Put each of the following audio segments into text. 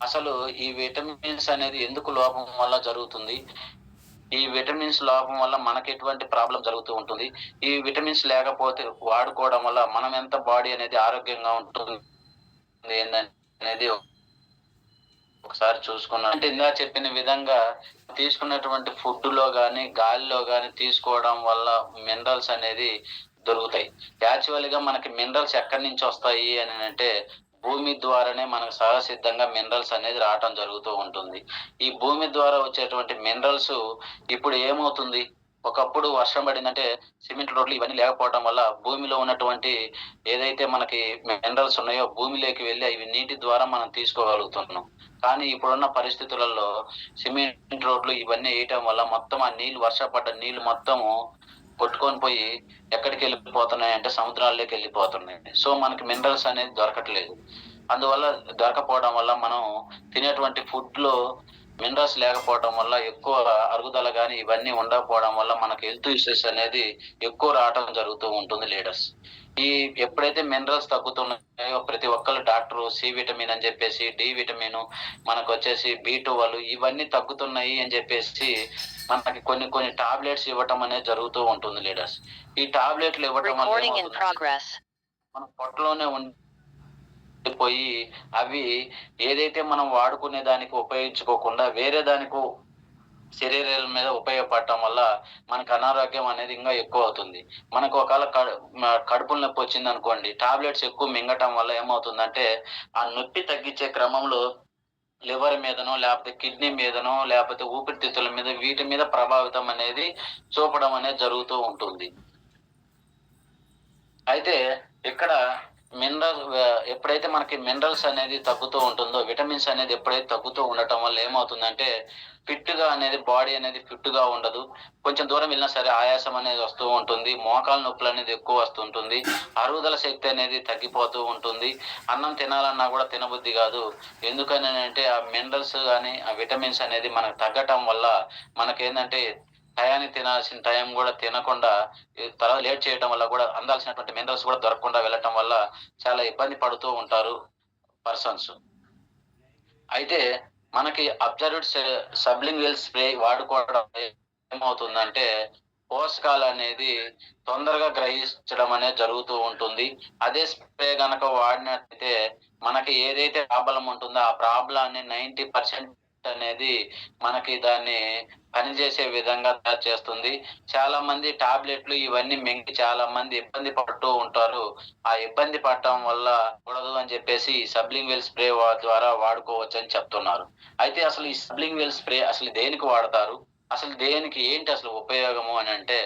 అసలు ఈ విటమిన్స్ అనేది ఎందుకు లోపం వల్ల జరుగుతుంది? ఈ విటమిన్స్ లోపం వల్ల మనకెటువంటి ప్రాబ్లమ్ జరుగుతూ ఉంటుంది? ఈ విటమిన్స్ లేకపోతే వాడుకోవడం వల్ల మనం ఎంత బాడీ అనేది ఆరోగ్యంగా ఉంటుంది ఏందనేది ఒకసారి చూసుకున్నాం. అంటే ఇందాక చెప్పిన విధంగా తీసుకున్నటువంటి ఫుడ్‌లో గాని, గాలిలో గాని తీసుకోవడం వల్ల మినరల్స్ అనేది దొరుకుతాయి. యాక్చువల్‌గా మనకి మినరల్స్ ఎక్కడి నుంచొస్తాయి అనంటే, భూమి ద్వారానే మనకు సహజసిద్ధంగా మినరల్స్ అనేది రావటం జరుగుతూ ఉంటుంది. ఈ భూమి ద్వారా వచ్చేటువంటి మినరల్స్ ఇప్పుడు ఏమవుతుంది? ఒకప్పుడు వర్షం పడిందంటే సిమెంట్ రోడ్లు ఇవన్నీ లేకపోవటం వల్ల భూమిలో ఉన్నటువంటి ఏదైతే మనకి మినరల్స్ ఉన్నాయో భూమిలోకి వెళ్లి అవి నీటి ద్వారా మనం తీసుకోగలుగుతున్నాం. కానీ ఇప్పుడున్న పరిస్థితులలో సిమెంట్ రోడ్లు ఇవన్నీ ఎయటం వల్ల మొత్తం ఆ నీళ్లు వర్షం పడ్డ నీళ్లు మొత్తము కొట్టుకొని పోయి ఎక్కడికెళ్ళిపోతున్నాయంటే సముద్రాల్లోకెళ్ళిపోతున్నాయి. సో, మనకి మినరల్స్ అనేది దొరకట్లేదు. అందువల్ల దొరకపోవడం వల్ల మనం తినేటువంటి ఫుడ్‌లో మినరల్స్ లేకపోవడం వల్ల ఎక్కువ అరుగుదల గాని ఇవన్నీ ఉండకపోవడం వల్ల మనకు హెల్త్ ఇష్యూస్ అనేది ఎక్కువ రావటం జరుగుతూ ఉంటుంది లీడర్స్. ఈ ఎప్పుడైతే మినరల్స్ తగ్గుతున్నాయో ప్రతి ఒక్కళ్ళు డాక్టరు సి విటమిన్ అని జెప్పేసి, డి విటమిను, మనకొచ్చేసి బి12 ఇవన్నీ తగ్గుతున్నాయి అని జెప్పేసి మనకి కొన్ని కొన్ని టాబ్లెట్స్ ఇవ్వటం అనేది జరుగుతూ ఉంటుంది లీడర్స్. ఈ టాబ్లెట్‌లు ఇవ్వటం వల్ల ఏమవుతుందంటే మన పొట్టలోనే ఉండిపోయి అవి ఏదైతే మనం వాడుకునే దానికి ఉపయోగించుకోకుండా వేరే దానికో శరీరాల మీద ఉపయోగపడటం వల్ల మనకు అనారోగ్యం అనేది ఇంగా ఎక్కువవుతుంది. మనకు ఒకవేళ కడుపులో నొప్పొచ్చిందనుకోండి, టాబ్లెట్స్ ఎక్కువ మింగటం వల్ల ఏమవుతుందంటే, ఆ నొప్పి తగ్గించే క్రమంలో లివర్ మీదనో, లేపోతే కిడ్నీ మీదనో, లేపోతే ఊపిరితిత్తుల మీద వీటి మీద ప్రభావితం అనేది చూపడం అనేది జరుగుతూ ఉంటుంది. అయితే ఇక్కడ ఎప్పుడైతే మనకి మినరల్స్ అనేది తగ్గుతూ ఉంటుందో, విటమిన్స్ అనేది ఎప్పుడైతే తగ్గుతూ ఉండటం వల్ల ఏమవుతుందంటే, ఫిట్‌గా అనేది బాడీ అనేది ఫిట్‌గా ఉండదు. కొంచెం దూరం వెళ్ళినా సరే ఆయాసం అనేది వస్తూ ఉంటుంది. మోకాళ్ళ నొప్పులనేది ఎక్కువ వస్తుంటుంది. అరుగుదల శక్తి అనేది తగ్గిపోతూ ఉంటుంది. అన్నం తినాలన్నా గూడా తినబుద్ధి గాదు. ఎందుకననంటే, ఆ మినరల్స్ గాని, ఆ విటమిన్స్ అనేది మనకు తగ్గటం వల్ల మనకేందంటే, టయానికి తినాల్సిన టైం గూడా తినకుండా తర్వాత లేట్ చేయటం వల్ల గూడా అందాల్సినటువంటి మినరల్స్ గూడా దొరకకుండా వెళ్ళటం వల్ల చాలా ఇబ్బంది పడుతూ ఉంటారు పర్సన్స్. అయితే మనకి అబ్జర్వ్డ్ సబ్లింగ్వల్ స్ప్రే వాడుకోవడం వల్ల ఏమవుతుందంటే, పోషకాలనేది తొందరగా గ్రహించడం అనేది జరుగుతూ ఉంటుంది. అదే స్ప్రే గనక వాడినట్టయితే మనకి ఏదైతే ప్రాబ్లమ్ ఉంటుందో, ఆ ప్రాబ్లమ్‌ని 90% అనేది మనకి దాన్ని పనిచేసే విధంగా తయారు చేస్తుంది. చాలామంది టాబ్లెట్‌లు ఇవన్నీ మింగి చాలామంది ఇబ్బంది పడుతూ ఉంటారు. ఆ ఇబ్బంది పడటం వల్ల కూడదు అని చెప్పేసి సబ్లింగ్వల్ స్ప్రే ద్వారా వాడుకోవచ్చని చెప్తున్నారు. అయితే అసలు ఈ సబ్లింగ్వల్ స్ప్రే అసలు దేనికి వాడతారు? అసలు దేనికి ఏంటి అసలు ఉపయోగము అనంటే,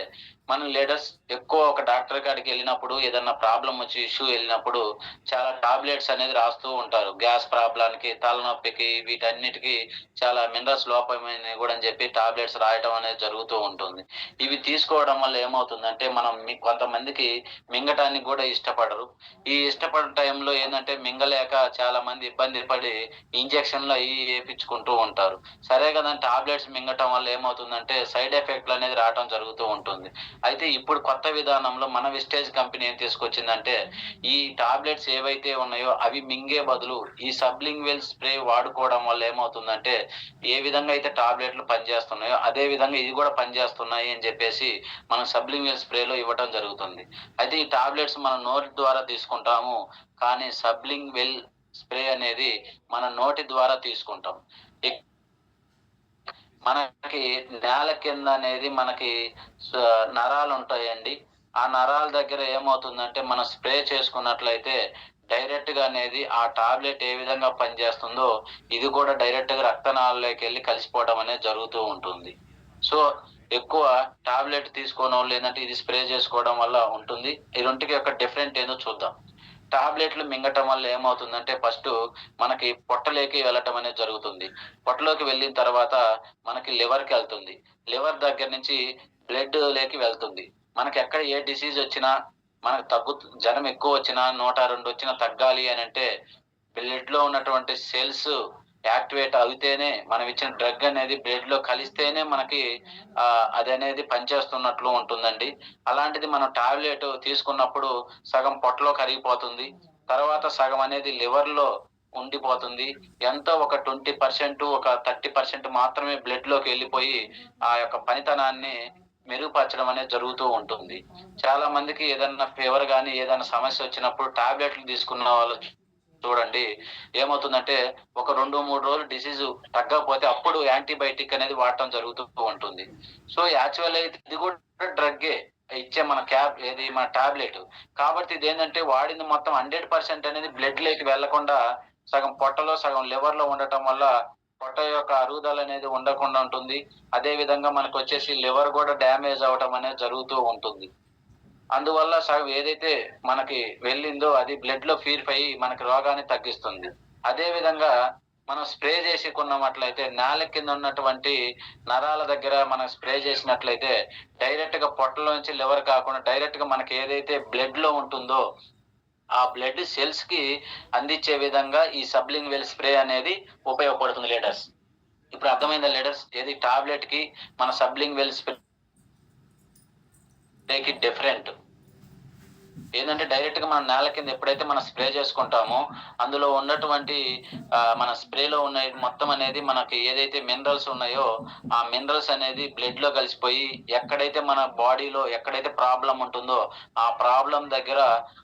మనం లీడర్స్ ఎక్కువ ఒక డాక్టర్ కాడికెళ్ళినప్పుడు ఏదన్నా ప్రాబ్లమ్ వచ్చి ఇష్యూ ఎళ్ళినప్పుడు చాలా టాబ్లెట్స్ అనేది రాస్తూ ఉంటారు. గ్యాస్ ప్రాబ్లమ్‌కి, తలనొప్పికి వీటన్నిటికి చాలా మినరల్స్ లోపమైనయి గూడా అని జెప్పి టాబ్లెట్స్ రాయటం అనేది జరుగుతూ ఉంటుంది. ఇవి తీసుకోవడం వల్ల ఏమవుతుందంటే, మనం కొంతమందికి మింగటానికి గూడా ఇష్టపడరు. ఈ ఇష్టపడని టైంలో ఏందంటే, మింగలేక చాలామంది ఇబ్బంది పడి ఇంజెక్షన్‌లు అయి ఏపిచ్చుకుంటూ ఉంటారు. సరే గదని టాబ్లెట్స్ మింగటం వల్ల ఏమవుతుందంటే, సైడ్ ఎఫెక్ట్‌లనేది రావటం జరుగుతూ ఉంటుంది. అయితే ఇప్పుడు కొత్త విధానంలో మన విస్టేజ్ కంపెనీ ఏం తీసుకొచ్చిందంటే, ఈ టాబ్లెట్స్ ఏవైతే ఉన్నాయో అవి మింగే బదులు ఈ సబ్లింగ్వల్ స్ప్రే వాడుకోవడం వల్ల ఏమవుతుందంటే, ఏ విధంగా అయితే టాబ్లెట్‌లు పనిచేస్తున్నాయో అదే విధంగా ఇది గూడా పనిచేస్తున్నాయి అని జెప్పేసి మనం సబ్లింగ్వల్ స్ప్రేలో ఇవ్వటం జరుగుతుంది. అయితే ఈ టాబ్లెట్స్ మనం నోటి ద్వారా తీసుకుంటాము. కానీ సబ్లింగ్వల్ స్ప్రే అనేది మన నోటి ద్వారా తీసుకుంటాం. ఇక్ మనకి నేల కింద అనేది మనకి స నరాలుంటాయండి. ఆ నరాల దగ్గర ఏమవుతుందంటే, మనం స్ప్రే చేసుకున్నట్లయితే డైరెక్ట్‌గా అనేది ఆ టాబ్లెట్ ఏ విధంగా పనిచేస్తుందో, ఇది కూడా డైరెక్ట్‌గా రక్తనాళాల్లోకెళ్ళి కలిసిపోవడం అనేది జరుగుతూ ఉంటుంది. సో, ఎక్కువ టాబ్లెట్ తీసుకోనోళ్ళు ఏందంటే, ఇది స్ప్రే చేసుకోవడం వల్ల ఉంటుంది. ఈ రెంటికి యొక్క డిఫరెంట్ ఏందో చూద్దాం. టాబ్లెట్‌లు మింగటం వల్ల ఏమవుతుందంటే, ఫస్టు మనకి పొట్టలోకి వెళ్ళటం అనేది జరుగుతుంది. పొట్టలోకి వెళ్ళిన తర్వాత మనకి లివర్‌కెళ్తుంది. లివర్ దగ్గర నుంచి బ్లడ్‌లోకి వెళ్తుంది. మనకెక్కడ ఏ డిసీజొచ్చినా, మనకు జ్వరం ఎక్కువొచ్చినా, 102 వచ్చినా తగ్గాలి అనంటే, బ్లడ్‌లో ఉన్నటువంటి సెల్స్ యాక్టివేట్ అవుతేనే, మనం ఇచ్చిన డ్రగ్ అనేది బ్లడ్‌లో కలిస్తేనే మనకి అదనేది పనిచేస్తున్నట్లు ఉంటుందండి. అలాంటిది మనం టాబ్లెట్ తీసుకున్నప్పుడు సగం పొట్టలో కరిగిపోతుంది. తర్వాత సగం అనేది లివర్‌లో ఉండిపోతుంది. ఎంతో ఒక 20%, ఒక 30% మాత్రమే బ్లడ్‌లోకి వెళ్ళిపోయి ఆ యొక్క పనితనాన్ని మెరుగుపరచడం అనేది జరుగుతూ ఉంటుంది. చాలా మందికి ఏదన్నా ఫీవర్ గాని, ఏదైనా సమస్య వచ్చినప్పుడు టాబ్లెట్లు తీసుకున్న వాళ్ళు చూడండి ఏమవుతుందంటే ఒక 2, 3 రోజులు డిసీజు తగ్గకపోతే అప్పుడు యాంటీబయాటిక్ అనేది వాడటం జరుగుతూ ఉంటుంది. సో, యాక్చువల్ అయితే ఇది కూడా డ్రగ్గే. ఇచ్చే మన మన టాబ్లెట్. కాబట్టి ఇదేంటంటే వాడింది మొత్తం 100% అనేది బ్లడ్‌లోకి వెళ్ళకుండా సగం పొట్టలో, సగం లివర్‌లో ఉండటం వల్ల పొట్ట యొక్క అరుగుదల అనేది ఉండకుండా ఉంటుంది. అదే విధంగా మనకొచ్చేసి లివర్ గూడా డ్యామేజ్ అవ్వటం అనేది జరుగుతూ ఉంటుంది. అందువల్ల సగం ఏదైతే మనకి వెళ్ళిందో అది బ్లడ్‌లో ప్యూరిఫై అయ్యి మనకి రోగాన్ని తగ్గిస్తుంది. అదే విధంగా మనం స్ప్రే చేసుకున్నట్లయితే నేల కింద ఉన్నటువంటి నరాల దగ్గర మనం స్ప్రే చేసినట్లయితే డైరెక్ట్‌గా పొట్టలోంచి లివర్ కాకుండా డైరెక్ట్‌గా మనకి ఏదైతే బ్లడ్‌లో ఉంటుందో ఆ బ్లడ్ సెల్స్‌కి అందించే విధంగా ఈ సబ్లింగ్వల్ స్ప్రే అనేది ఉపయోగపడుతుంది లీడర్స్. ఇప్పుడు అర్థమైందా లీడర్స్? ఏది టాబ్లెట్‌కి మన సబ్లింగ్వల్ స్ప్రేకి డిఫరెంట్. ఏందంటే డైరెక్ట్‌గా మనం నేల కింద ఎప్పుడైతే మనం స్ప్రే చేసుకుంటామో, అందులో ఉన్నటువంటి మన స్ప్రేలో ఉన్న మొత్తం అనేది మనకి ఏదైతే మినరల్స్ ఉన్నాయో, ఆ మినరల్స్ అనేది బ్లడ్‌లో కలిసిపోయి ఎక్కడైతే మన బాడీలో ఎక్కడైతే ప్రాబ్లమ్ ఉంటుందో, ఆ ప్రాబ్లమ్ దగ్గర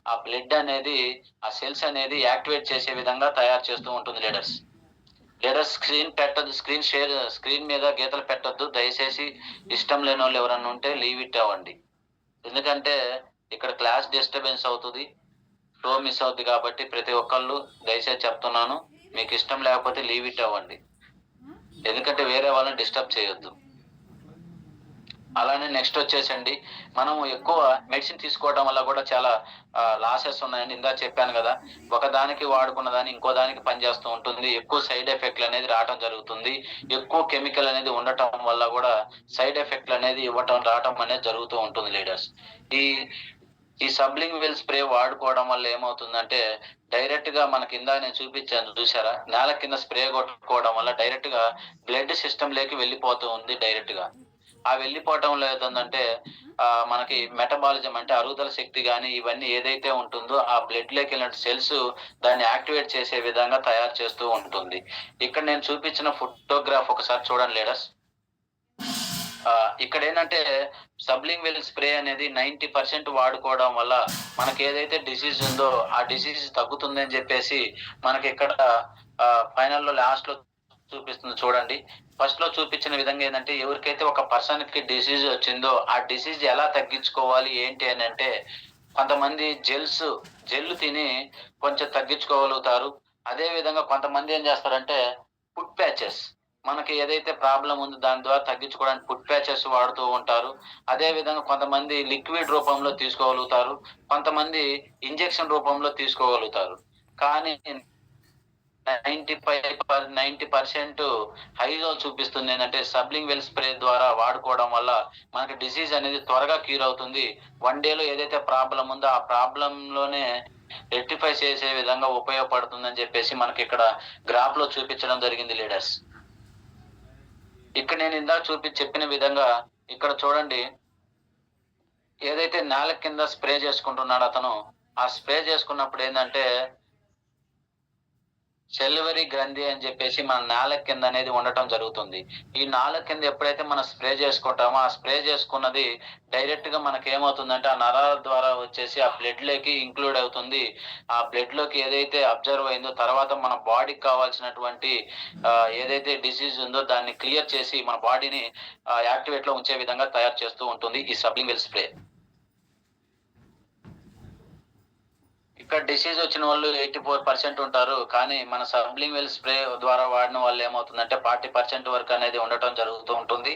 ఆ బ్లడ్ అనేది, ఆ సెల్స్ అనేది యాక్టివేట్ చేసే విధంగా తయారు చేస్తూ ఉంటుంది లీడర్స్. లీడర్స్ స్క్రీన్ మీద గీతలు పెట్టొద్దు. దయచేసి ఇష్టం లేనోళ్ళు ఎవరన్నా ఉంటే లీవ్ ఇట్ అవ్వండి. ఎందుకంటే ఇక్కడ క్లాస్ డిస్టర్బెన్స్ అవుతది. ఫ్లో మిస్ అవుద్ది కాబట్టి ప్రతి ఒక్కళ్ళు దయచేసి చెప్తున్నాను. మీకు ఇష్టం లేకపోతే లీవ్ ఇట్ అవ్వండి. ఎందుకంటే వేరే వాళ్ళని డిస్టర్బ్ చేయొద్దు. అలానే నెక్స్ట్ వచ్చేసండి మనం ఎక్కువ మెడిసిన్ తీసుకోవడం వల్ల కూడా చాలా లాసెస్ ఉన్నాయండి. ఇందాక చెప్పాను గదా! ఒకదానికి వాడుకున్న దాన్ని ఇంకో దానికి పనిచేస్తూ ఉంటుంది. ఎక్కువ సైడ్ ఎఫెక్ట్‌లు అనేది రావటం జరుగుతుంది. ఎక్కువ కెమికల్ అనేది ఉండటం వల్ల గూడా సైడ్ ఎఫెక్ట్‌లు అనేది రావటం అనేది జరుగుతూ ఉంటుంది లీడర్స్. ఈ ఈ సబ్లింగ్వల్ స్ప్రే వాడుకోవడం వల్ల ఏమవుతుందంటే, డైరెక్ట్‌గా మనకి ఇందాక నేను చూపించాను చూసారా? నేల కింద స్ప్రే కొట్టుకోవడం వల్ల డైరెక్ట్‌గా బ్లడ్ సిస్టమ్‌లోకి వెళ్ళిపోతూ ఉంది డైరెక్ట్‌గా. ఆ వెళ్ళిపోవటంలో ఏవుతుందంటే మనకి మెటబాలిజం అంటే అరుగుదల శక్తి గాని, ఇవన్నీ ఏదైతే ఉంటుందో ఆ బ్లడ్‌లోకెళ్ళిన సెల్స్ దాన్ని యాక్టివేట్ చేసే విధంగా తయారు చేస్తూ ఉంటుంది. ఇక్కడ నేను చూపించిన ఫోటోగ్రాఫ్ ఒకసారి చూడండి లీడర్స్. ఇక్కడేంటంటే సబ్లింగ్వల్ స్ప్రే అనేది 90% వాడుకోవడం వల్ల మనకేదైతే డిసీజ్ ఉందో ఆ డిసీజ్ తగ్గుతుందని జెప్పేసి మనకిక్కడ ఫైనల్‌లో లాస్ట్‌లో చూపిస్తుంది చూడండి. ఫస్ట్‌లో చూపించిన విధంగా ఏందంటే ఎవరికైతే ఒక పర్సన్‌కి డిసీజ్ వచ్చిందో ఆ డిసీజ్ ఎలా తగ్గించుకోవాలి ఏంటి అనంటే కొంతమంది జెల్ తిని కొంచెం తగ్గించుకోగలుగుతారు. అదే విధంగా కొంతమంది ఏం జేస్తారంటే ఫుడ్ ప్యాచెస్ మనకి ఏదైతే ప్రాబ్లమ్ ఉందో దాని ద్వారా తగ్గించుకోవడానికి ఫుడ్ ప్యాచెస్ వాడుతూ ఉంటారు. అదే విధంగా కొంతమంది లిక్విడ్ రూపంలో తీసుకోగలుగుతారు. కొంతమంది ఇంజెక్షన్ రూపంలో తీసుకోగలుగుతారు. కానీ 90% హైలో చూపిస్తుందేంటంటే సబ్లింగ్వల్ స్ప్రే ద్వారా వాడుకోవడం వల్ల మనకి డిసీజ్ అనేది త్వరగా క్యూర్ అవుతుంది. 1 డేలో ఏదైతే ప్రాబ్లమ్ ఉందో ఆ ప్రాబ్లమ్‌లోనే రెక్టిఫై చేసే విధంగా ఉపయోగపడుతుందని చెప్పేసి మనకిక్కడ గ్రాఫ్‌లో చూపించడం జరిగింది లీడర్స్. ఇక్కడ నేను ఇందాక చెప్పిన విధంగా ఇక్కడ చూడండి ఏదైతే నేల కింద స్ప్రే చేసుకుంటున్నాడో అతను, ఆ స్ప్రే చేసుకున్నప్పుడు ఏందంటే సెలివరీ గ్రంథి అని చెప్పేసి మన నాలుక కింద అనేది ఉండటం జరుగుతుంది. ఈ నాలుక కింద ఎప్పుడైతే మనం స్ప్రే చేసుకుంటామో, ఆ స్ప్రే చేసుకున్నది డైరెక్ట్‌గా మనకేమవుతుందంటే, ఆ నరాల ద్వారా వచ్చేసి ఆ బ్లడ్‌లోకి ఇంక్లూడ్ అవుతుంది. ఆ బ్లడ్‌లోకి ఏదైతే అబ్జర్వ్ అయిందో తర్వాత మన బాడీకి కావాల్సినటువంటి ఏదైతే డిసీజ్ ఉందో దాన్ని క్లియర్ చేసి మన బాడీని యాక్టివేట్‌లో ఉంచే విధంగా తయారు చేస్తూ ఉంటుంది ఈ సబ్లింగ్వల్ స్ప్రే. ఇక్కడ డిసీజ్ వచ్చిన వాళ్ళు 84% ఉంటారు. కానీ మన సబ్లింగ్వల్ స్ప్రే ద్వారా వాడిన వాళ్ళు ఏమవుతుందంటే 40% వరకు అనేది ఉండటం జరుగుతూ ఉంటుంది.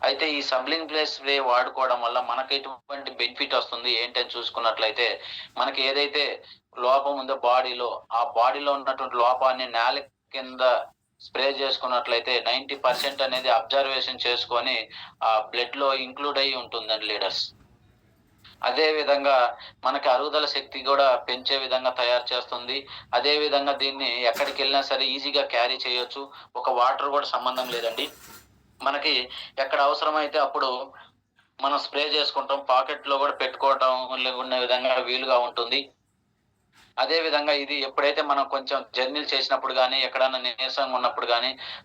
అయితే ఈ సబ్లింగ్వల్ స్ప్రే వాడుకోవడం వల్ల మనకు ఎటువంటి బెనిఫిట్ వస్తుంది ఏంటని చూసుకున్నట్లయితే మనకి ఏదైతే లోపం ఉందో బాడీలో, ఆ బాడీలో ఉన్నటువంటి లోపాన్ని నేల కింద స్ప్రే చేసుకున్నట్లయితే 90% అనేది అబ్జర్వేషన్ చేసుకొని ఆ బ్లడ్‌లో ఇంక్లూడ్ అయ్యి ఉంటుందండి లీడర్స్. అదే విధంగా మనకి అరుగుదల శక్తి గూడా పెంచే విధంగా తయారు చేస్తుంది. అదే విధంగా దీన్ని ఎక్కడికెళ్ళినా సరే ఈజీగా క్యారీ చేయొచ్చు. ఒక వాటర్ గూడా సంబంధం లేదండి. మనకి ఎక్కడ అవసరమైతే అప్పుడు మనం స్ప్రే చేసుకుంటాం. పాకెట్‌లో గూడా పెట్టుకోవటం ఉన్న విధంగా వీలుగా ఉంటుంది. అదే విధంగా ఇది ఎప్పుడైతే మనం కొంచెం జర్నీలు చేసినప్పుడు గానీ, ఎక్కడన్నా నీరసంగా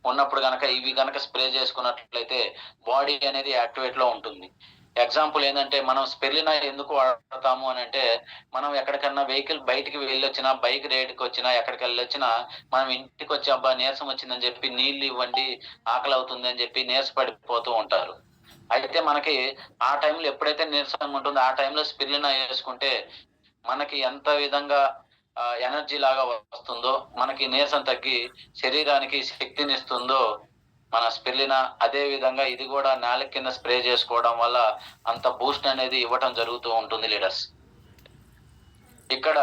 ఉన్నప్పుడు గనక ఇవి గనక స్ప్రే చేసుకున్నట్లయితే బాడీ అనేది యాక్టివేట్‌లో ఉంటుంది. ఎగ్జాంపుల్ ఏందంటే మనం స్పిరులినా ఎందుకు వాడతాము అనంటే, మనం ఎక్కడికన్నా వెహికల్ బయటికి వెళ్ళొచ్చినా, బైక్ రైడ్‌కొచ్చినా, ఎక్కడికెళ్ళొచ్చినా మనం ఇంటికొచ్చి అబ్బా! నీరసం వచ్చిందని చెప్పి నీళ్లివ్వండి, ఆకలవుతుందని చెప్పి నీరస పడిపోతూ ఉంటారు. అయితే మనకి ఆ టైంలో ఎప్పుడైతే నీరసంగా ఉంటుందో, ఆ టైంలో స్పిరులినా యేసుకుంటే మనకి ఎంత విధంగా ఎనర్జీ లాగా వస్తుందో, మనకి నీరసం తగ్గి శరీరానికి శక్తినిస్తుందో మన స్పిరులినా, అదే విధంగా ఇది గూడా నేల కింద స్ప్రే జేసుకోవడం వల్ల అంత బూస్ట్ అనేది ఇవ్వటం జరుగుతూ ఉంటుంది లీడర్స్. ఇక్కడ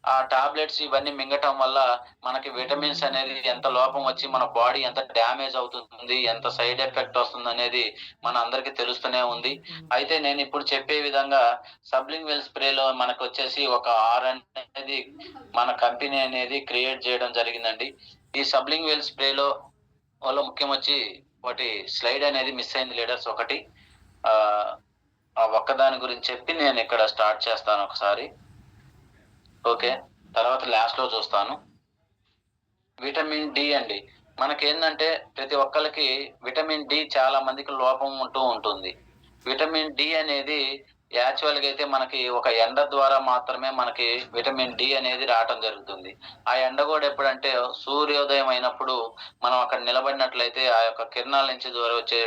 ఆ టాబ్లెట్స్ ఇవన్నీ మింగటం వల్ల మనకి విటమిన్స్ అనేది ఎంత లోపం వచ్చి మన బాడీ ఎంత డ్యామేజ్ అవుతుంది, ఎంత సైడ్ ఎఫెక్ట్ వస్తుందనేది మనందరికీ తెలుస్తూనే ఉంది. అయితే నేనిప్పుడు చెప్పే విధంగా సబ్లింగ్వెల్ స్ప్రేలో మనకొచ్చేసి ఒక అనేది మన కంపెనీ అనేది క్రియేట్ జేయడం జరిగిందండి. ఈ సబ్లింగ్వెల్ స్ప్రేలో వల్ల ముఖ్యమొచ్చి ఒకటి స్లైడ్ అనేది మిస్ అయింది లీడర్స్ ఒకటి. ఆహ్, ఆ ఒక్కదాని గురించి చెప్పి నేనిక్కడ స్టార్ట్ చేస్తాను ఒకసారి. ఓకే. తర్వాత లాస్ట్‌లో చూస్తాను. విటమిన్ డి అండి. మనకేందంటే ప్రతి ఒక్కళ్ళకి విటమిన్ డి చాలా మందికి లోపం ఉంటూ ఉంటుంది. విటమిన్ డి అనేది యాక్చువల్‌గా అయితే మనకి ఒక ఎండ ద్వారా మాత్రమే మనకి విటమిన్ డి అనేది రావటం జరుగుతుంది. ఆ ఎండ గూడా ఎప్పుడంటే సూర్యోదయం అయినప్పుడు మనం అక్కడ నిలబడినట్లయితే ఆ యొక్క కిరణాల నుంచి దూరం వచ్చే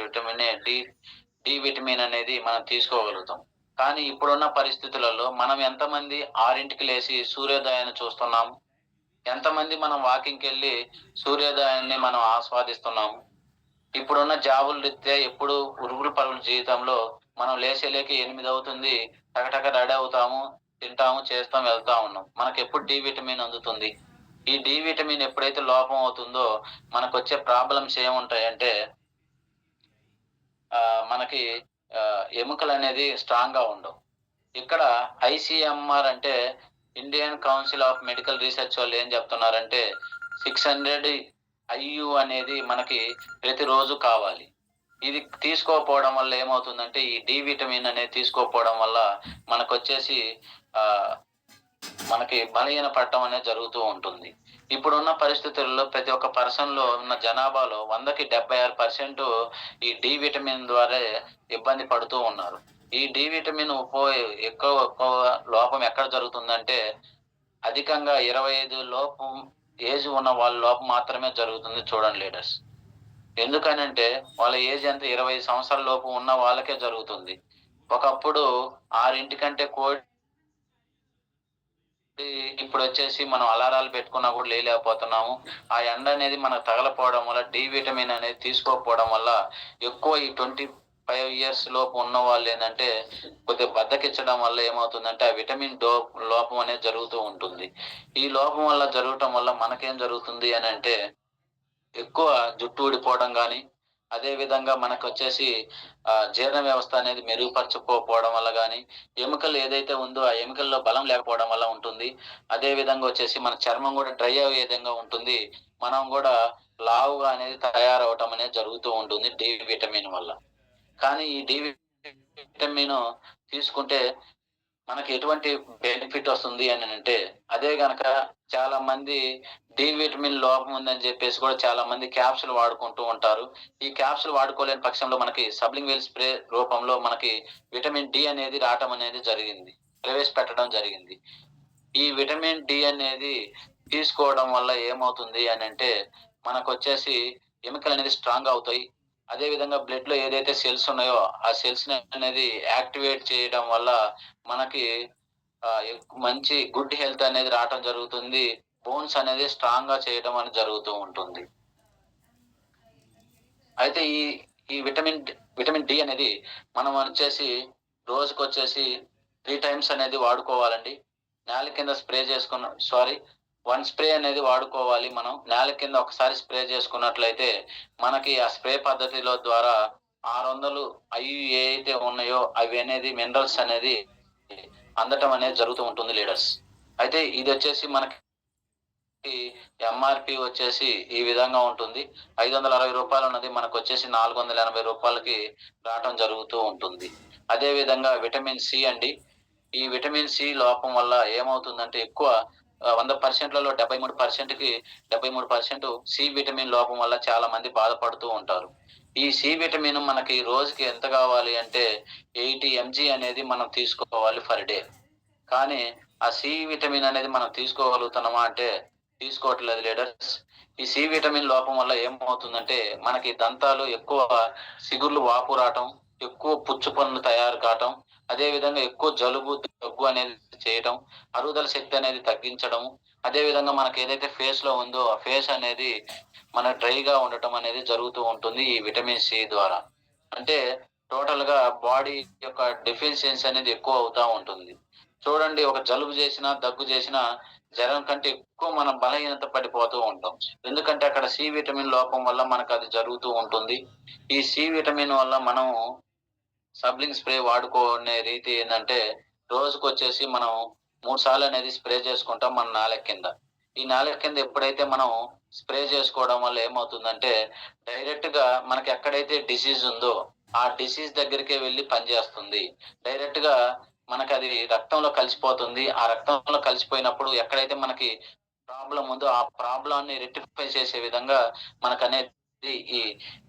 డి విటమిన్ అనేది మనం తీసుకోగలుగుతాం. కానీ ఇప్పుడున్న పరిస్థితులలో మనం ఎంతమంది 6కి లేసి సూర్యోదయాన్ని చూస్తున్నాము? ఎంతమంది మనం వాకింగ్‌కెళ్ళి సూర్యోదయాన్ని మనం ఆస్వాదిస్తున్నాము? ఇప్పుడున్న జాబుల రీత్యా ఎప్పుడు ఉరుకులు పరుగుల జీవితంలో మనం లేచేలేకి 8 అవుతుంది. టకటక రెడీ అవుతాము, తింటాము, చేస్తాం, వెళ్తా ఉన్నాం. మనకెప్పుడు డి విటమిన్ అందుతుంది? ఈ డి విటమిన్ ఎప్పుడైతే లోపం అవుతుందో మనకొచ్చే ప్రాబ్లమ్స్ ఏముంటాయంటే మనకి ఎముకలనేది స్ట్రాంగ్‌గా ఉండవు. ఇక్కడ ఐసీఎంఆర్ అంటే Indian council of medical research వాళ్ళు ఏం చెప్తున్నారంటే 600 ఐయు అనేది మనకి ప్రతిరోజు కావాలి. ఇది తీసుకోకపోవడం వల్ల ఏమవుతుందంటే ఈ డి విటమిన్ అనేది తీసుకోకపోవడం వల్ల మనకొచ్చేసి ఆహ్, మనకి బలహీన పడటం అనేది జరుగుతూ ఉంటుంది. ఇప్పుడున్న పరిస్థితుల్లో ప్రతి ఒక్క పర్సన్‌లో ఉన్న జనాభాలో 100కి 76% ఈ డి విటమిన్ ద్వారా ఇబ్బంది పడుతూ ఉన్నారు. ఈ డి విటమిన్ ఎక్కువ లోపం ఎక్కడ జరుగుతుందంటే అధికంగా 25 లోపం ఏజ్ ఉన్న వాళ్ళ లోపం మాత్రమే జరుగుతుంది చూడండి లీడర్స్. ఎందుకనంటే వాళ్ళ ఏజ్ ఎంత 20 సంవత్సరాల లోపు ఉన్న వాళ్ళకే జరుగుతుంది. ఒకప్పుడు 6 కంటే కోడి ఇప్పుడొచ్చేసి మనం అలారాలు పెట్టుకున్నా గూడా లేయలేకపోతున్నాము. ఆ ఎండ అనేది మనకు తగలపోవడం వల్ల డి విటమిన్ అనేది తీసుకోకపోవడం వల్ల ఎక్కువ ఈ 25 ఇయర్స్ లోపు ఉన్నవాళ్ళేందంటే కొద్దిగా బద్ధకిచ్చడం వల్ల ఏమవుతుందంటే ఆ విటమిన్ లోపం అనేది జరుగుతూ ఉంటుంది. ఈ లోపం వల్ల జరగటం వల్ల మనకేం జరుగుతుంది అనంటే ఎక్కువ జుట్టు ఊడిపోవడం గాని, అదే విధంగా మనకొచ్చేసి జీర్ణ వ్యవస్థ అనేది మెరుగుపరచకపోవడం వల్ల గాని, ఎముకలు ఏదైతే ఉందో ఆ ఎముకల్లో బలం లేకపోవడం వల్ల ఉంటుంది. అదే విధంగా వచ్చేసి మన చర్మం గూడా డ్రై అయ్యే విధంగా ఉంటుంది. మనం గూడా లావుగా అనేది తయారవ్వటం అనేది జరుగుతూ ఉంటుంది డి విటమిన్ వల్ల. కానీ ఈ డి విటమిన్ తీసుకుంటే మనకి ఎటువంటి బెనిఫిట్ వస్తుంది అనంటే, అదే గనక చాలా మంది డి విటమిన్ లోపం ఉందని జెప్పేసి కూడా చాలా మంది క్యాప్సూల్ వాడుకుంటూ ఉంటారు. ఈ క్యాప్సూల్ వాడుకోలేని పక్షంలో మనకి సబ్లింగ్వెల్ స్ప్రే రూపంలో మనకి విటమిన్ డి అనేది రావటం అనేది జరిగింది. ప్రవేశపెట్టడం జరిగింది. ఈ విటమిన్ డి అనేది తీసుకోవడం వల్ల ఏమవుతుంది అనంటే, మనకొచ్చేసి ఎముకలనేది స్ట్రాంగ్ అవుతాయి. అదే విధంగా బ్లడ్‌లో ఏదైతే సెల్స్ ఉన్నాయో, ఆ సెల్స్‌ని అనేది యాక్టివేట్ చేయడం వల్ల మనకి మంచి గుడ్ హెల్త్ అనేది రావటం జరుగుతుంది. బోన్స్ అనేది స్ట్రాంగ్‌గా చేయడం అనేది జరుగుతూ ఉంటుంది. అయితే ఈ విటమిన్ డి అనేది మనం వచ్చేసి రోజుకొచ్చేసి 3 టైమ్స్ అనేది వాడుకోవాలండి. నేల కింద స్ప్రే చేసుకున్న సారీ 1 స్ప్రే అనేది వాడుకోవాలి మనం. నేల కింద ఒకసారి స్ప్రే చేసుకున్నట్లయితే మనకి ఆ స్ప్రే పద్ధతిలో ద్వారా 600 ఏయైతే ఉన్నాయో అవి అనేది మినరల్స్ అనేది అందటం అనేది జరుగుతూ ఉంటుంది లీడర్స్. అయితే ఇదొచ్చేసి మనకి ఎంఆర్‌పీ వచ్చేసి ఈ విధంగా ఉంటుంది. రూ. 560 ఉన్నది మనకొచ్చేసి రూ. 480కి రావటం జరుగుతూ ఉంటుంది. అదే విధంగా విటమిన్ సి అండి. ఈ విటమిన్ సి లోపం వల్ల ఏమవుతుందంటే ఎక్కువ 100%లలో 73% సి విటమిన్ లోపం వల్ల చాలా మంది బాధపడుతూ ఉంటారు. ఈ సి విటమిన్ మనకి రోజుకి ఎంత కావాలి అంటే 80 ఎంజీ అనేది మనం తీసుకోవాలి పర్ డే. కానీ ఆ సి విటమిన్ అనేది మనం తీసుకోగలుగుతున్నామా అంటే తీసుకోవట్లేదు లీడర్స్. ఈ సి విటమిన్ లోపం వల్ల ఏమవుతుందంటే మనకి దంతాలు ఎక్కువ సిగుర్లు వాపు రావటం, ఎక్కువ పుచ్చు పళ్ళు తయారు కావటం, అదే విధంగా ఎక్కువ జలుబు, దగ్గు అనేది చేయటం, అరుగుదల శక్తి అనేది తగ్గించడం, అదే విధంగా మనకి ఏదైతే ఫేస్ లో ఉందో ఆ ఫేస్ అనేది మన డ్రైగా ఉండటం అనేది జరుగుతూ ఉంటుంది ఈ విటమిన్ సి ద్వారా. అంటే టోటల్ గా బాడీ యొక్క డెఫిషియన్సీ అనేది ఎక్కువ అవుతా ఉంటుంది. చూడండి, ఒక జలుబు చేసినా, దగ్గు చేసినా జ్వరం కంటే ఎక్కువ మనం బలహీనత పడిపోతూ ఉంటాం. ఎందుకంటే అక్కడ సి విటమిన్ లోపం వల్ల మనకు అది జరుగుతూ ఉంటుంది. ఈ సి విటమిన్ వల్ల మనం సబ్లింగ్ స్ప్రే వాడుకునే రీతి ఏంటంటే రోజుకొచ్చేసి మనం 3 సార్లు అనేది స్ప్రే చేసుకుంటాం మన నాలుక కింద. ఈ నాలుక కింద ఎప్పుడైతే మనం స్ప్రే చేసుకోవడం వల్ల ఏమవుతుందంటే డైరెక్ట్ గా మనకి ఎక్కడైతే డిసీజ్ ఉందో ఆ డిసీజ్ దగ్గరికే వెళ్ళి పనిచేస్తుంది. డైరెక్ట్ గా మనకి అది రక్తంలో కలిసిపోతుంది. ఆ రక్తంలో కలిసిపోయినప్పుడు ఎక్కడైతే మనకి ప్రాబ్లం ఉందో ఆ ప్రాబ్లమ్ ని రెక్టిఫై చేసే విధంగా మనకనేది ఈ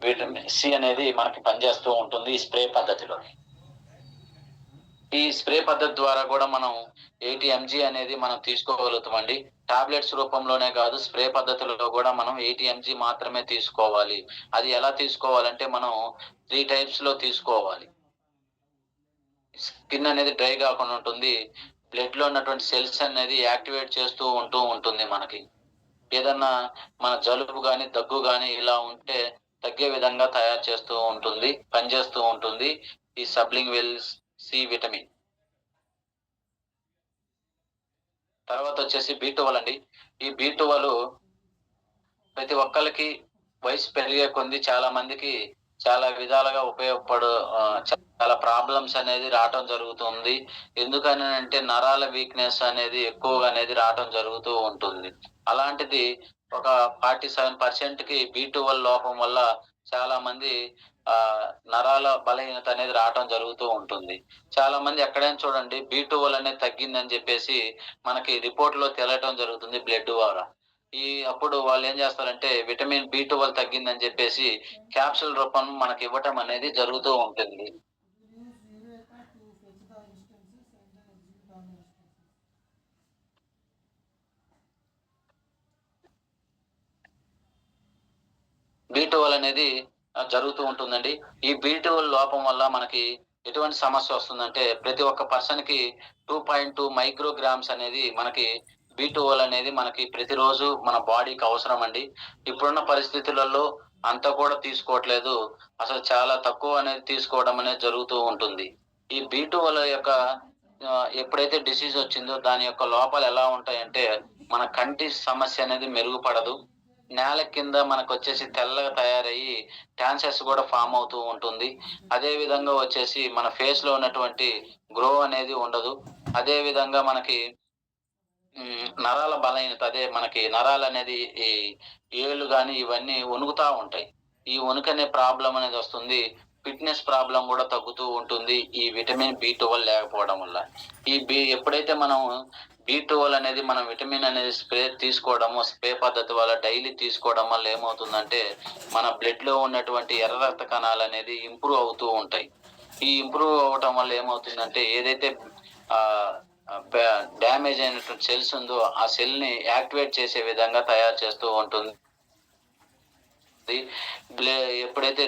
విటమిన్ సి అనేది మనకి పనిచేస్తూ ఉంటుంది ఈ స్ప్రే పద్ధతిలో. ఈ స్ప్రే పద్ధతి ద్వారా కూడా మనం 80 ఎంజీ అనేది మనం తీసుకోగలుగుతామండి. టాబ్లెట్స్ రూపంలోనే కాదు, స్ప్రే పద్ధతిలో కూడా మనం 80 ఎంజీ మాత్రమే తీసుకోవాలి. అది ఎలా తీసుకోవాలంటే మనం 3 టైప్స్ లో తీసుకోవాలి. స్కిన్ అనేది డ్రై కాకుండా ఉంటుంది. బ్లడ్ లో ఉన్నటువంటి సెల్స్ అనేది యాక్టివేట్ చేస్తూ ఉంటుంది మనకి. ఏదన్నా మన జలుబు గాని, దగ్గు గాని ఇలా ఉంటే తగ్గే విధంగా తయారు చేస్తూ ఉంటుంది, పనిచేస్తూ ఉంటుంది ఈ సబ్లింగ్వెల్ సి విటమిన్. తర్వాత వచ్చేసి బి12 అండి. ఈ బి12 ప్రతి ఒక్కళ్ళకి వయసు పెరిగే కొద్దీ చాలా మందికి చాలా విధాలుగా చాలా ప్రాబ్లమ్స్ అనేది రావటం జరుగుతుంది. ఎందుకని అంటే నరాల వీక్‌నెస్ అనేది ఎక్కువగా అనేది రావటం జరుగుతూ ఉంటుంది. అలాంటిది ఒక 47%కి బి12 లోపం వల్ల చాలా మంది నరాల బలహీనత అనేది రావటం జరుగుతూ ఉంటుంది. చాలా మంది ఎక్కడైనా చూడండి బి12 అనేది తగ్గిందని చెప్పేసి మనకి రిపోర్ట్‌లో తేలటం జరుగుతుంది బ్లడ్ ద్వారా. అప్పుడు వాళ్ళేం చేస్తారంటే విటమిన్ బి12 తగ్గిందని చెప్పేసి క్యాప్సూల్ రూపంలో మనకి ఇవ్వటం అనేది జరుగుతూ ఉంటుంది. బి12 అనేది జరుగుతూ ఉంటుందండి. ఈ బి12 లోపం వల్ల మనకి ఎటువంటి సమస్య వస్తుందంటే ప్రతి ఒక్క పర్సన్‌కి 2.2 మైక్రోగ్రామ్స్ అనేది మనకి బి12 అనేది మనకి ప్రతిరోజు మన బాడీకి అవసరం అండి. ఇప్పుడున్న పరిస్థితులలో అంత కూడా తీసుకోవట్లేదు. అసలు చాలా తక్కువ అనేది తీసుకోవడం అనేది జరుగుతూ ఉంటుంది. ఈ బి12 యొక్క ఎప్పుడైతే డిసీజ్ వచ్చిందో దాని యొక్క లోపాలు ఎలా ఉంటాయంటే మన కంటి సమస్య అనేది మెరుగుపడదు. నేల కింద మనకొచ్చేసి తెల్లగా తయారయ్యి క్యాన్సర్స్ కూడా ఫార్మ్ అవుతూ ఉంటుంది. అదే విధంగా వచ్చేసి మన ఫేస్ లో ఉన్నటువంటి గ్రో అనేది ఉండదు. అదే విధంగా మనకి నరాల బలహీనత, అదే మనకి నరాలనేది ఈ ఏళ్ళు గాని ఇవన్నీ వణుకుతా ఉంటాయి. ఈ వణుకనే ప్రాబ్లమ్ అనేది వస్తుంది. ఫిట్‌నెస్ ప్రాబ్లమ్ గూడా తగ్గుతూ ఉంటుంది ఈ విటమిన్ బి12 లేకపోవడం వల్ల. ఎప్పుడైతే మనం బి12 అనేది మనం విటమిన్ అనేది స్ప్రే పద్ధతి వల్ల డైలీ తీసుకోవడం వల్ల ఏమవుతుందంటే మన బ్లడ్‌లో ఉన్నటువంటి ఎర్ర రక్త కణాలనేది ఇంప్రూవ్ అవుతూ ఉంటాయి. ఈ ఇంప్రూవ్ అవ్వటం వల్ల ఏమవుతుందంటే ఏదైతే ఆహ్, డ్యామేజ్ అయినటువంటి సెల్స్ ఉందో ఆ సెల్‌ని యాక్టివేట్ చేసే విధంగా తయారు చేస్తూ ఉంటుంది. బ్లే ఎప్పుడైతే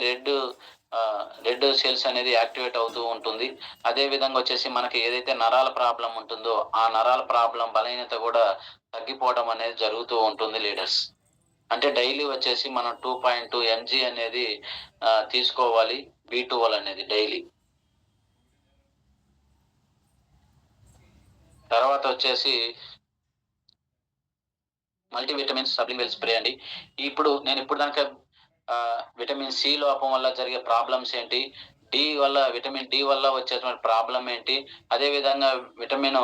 రెడ్ సెల్స్ అనేది యాక్టివేట్ అవుతూ ఉంటుంది. అదే విధంగా వచ్చేసి మనకి ఏదైతే నరాల ప్రాబ్లమ్ ఉంటుందో ఆ నరాల ప్రాబ్లమ్ బలహీనత కూడా తగ్గిపోవడం అనేది జరుగుతూ ఉంటుంది లీడర్స్. అంటే డైలీ వచ్చేసి మనం 2.2 ఎంజీ అనేది తీసుకోవాలి బి12 అనేది డైలీ. తర్వాత వచ్చేసి మల్టీవిటమిన్ సప్లిమెంట్ స్ప్రే అండి. నేను ఇప్పుడు దాకా విటమిన్ సి లోపం వల్ల జరిగే ప్రాబ్లమ్స్ ఏంటి? విటమిన్ డి వల్ల వచ్చేటువంటి ప్రాబ్లమ్ ఏంటి? అదే విధంగా విటమిన్